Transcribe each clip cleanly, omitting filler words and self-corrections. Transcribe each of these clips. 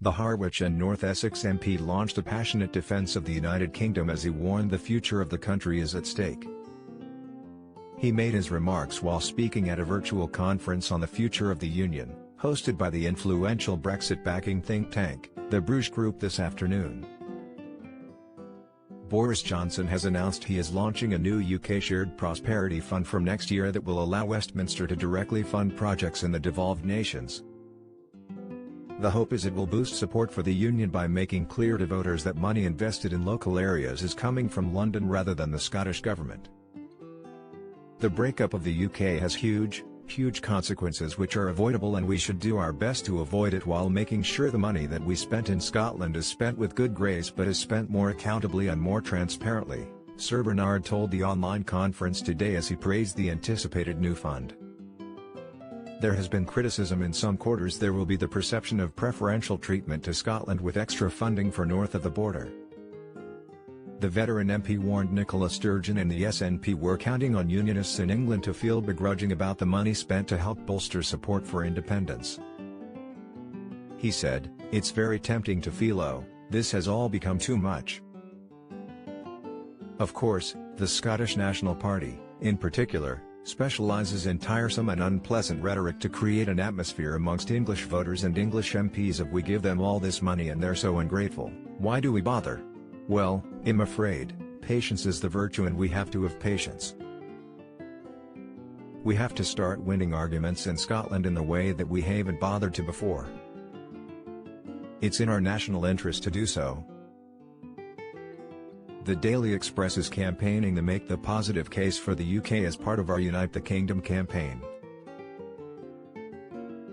the Harwich and North Essex MP launched a passionate defence of the United Kingdom as he warned the future of the country is at stake. He made his remarks while speaking at a virtual conference on the future of the Union, hosted by the influential Brexit-backing think tank, the Bruges Group, this afternoon. Boris Johnson has announced he is launching a new UK shared prosperity fund from next year that will allow Westminster to directly fund projects in the devolved nations. The hope is it will boost support for the Union by making clear to voters that money invested in local areas is coming from London rather than the Scottish Government. The breakup of the UK has huge consequences which are avoidable, and we should do our best to avoid it while making sure the money that we spent in Scotland is spent with good grace but is spent more accountably and more transparently, Sir Bernard told the online conference today as he praised the anticipated new fund. There has been criticism in some quarters there will be the perception of preferential treatment to Scotland with extra funding for north of the border. The veteran MP warned Nicola Sturgeon and the SNP were counting on Unionists in England to feel begrudging about the money spent to help bolster support for independence. He said, "It's very tempting to feel, oh, this has all become too much." Of course, the Scottish National Party, in particular, specialises in tiresome and unpleasant rhetoric to create an atmosphere amongst English voters and English MPs of "we give them all this money and they're so ungrateful, why do we bother?" Well, I'm afraid, patience is the virtue and we have to have patience. We have to start winning arguments in Scotland in the way that we haven't bothered to before. It's in our national interest to do so. The Daily Express is campaigning to make the positive case for the UK as part of our Unite the Kingdom campaign.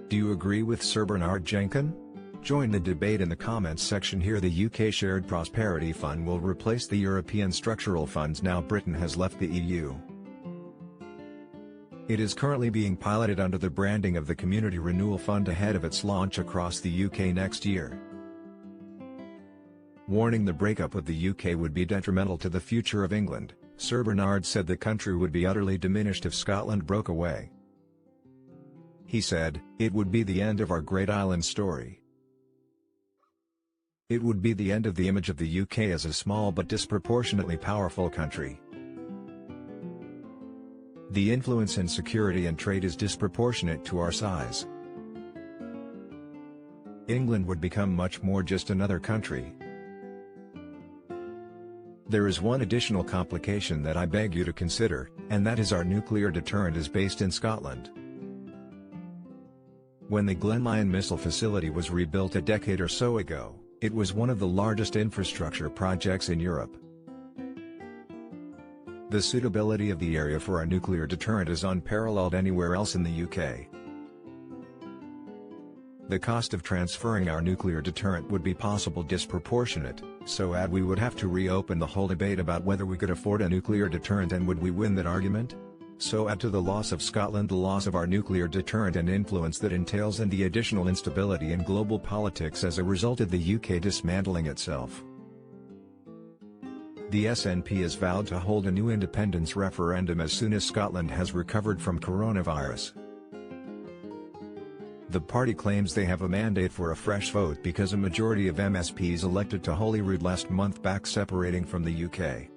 Do you agree with Sir Bernard Jenkin? Join the debate in the comments section here. The UK Shared Prosperity Fund will replace the European structural funds now Britain has left the EU. It is currently being piloted under the branding of the Community Renewal Fund ahead of its launch across the UK next year. Warning the breakup of the UK would be detrimental to the future of England, Sir Bernard said the country would be utterly diminished if Scotland broke away. He said, "It would be the end of our great island story. It would be the end of the image of the UK as a small but disproportionately powerful country. The influence in security and trade is disproportionate to our size. England would become much more just another country. There is one additional complication that I beg you to consider, and that is our nuclear deterrent is based in Scotland. When the Glenlyon missile facility was rebuilt a decade or so ago, it was one of the largest infrastructure projects in Europe. The suitability of the area for our nuclear deterrent is unparalleled anywhere else in the UK. The cost of transferring our nuclear deterrent would be possible disproportionate, so we would have to reopen the whole debate about whether we could afford a nuclear deterrent and would we win that argument? So add to the loss of Scotland the loss of our nuclear deterrent and influence that entails and the additional instability in global politics as a result of the UK dismantling itself. The SNP has vowed to hold a new independence referendum as soon as Scotland has recovered from coronavirus. The party claims they have a mandate for a fresh vote because a majority of MSPs elected to Holyrood last month back separating from the UK.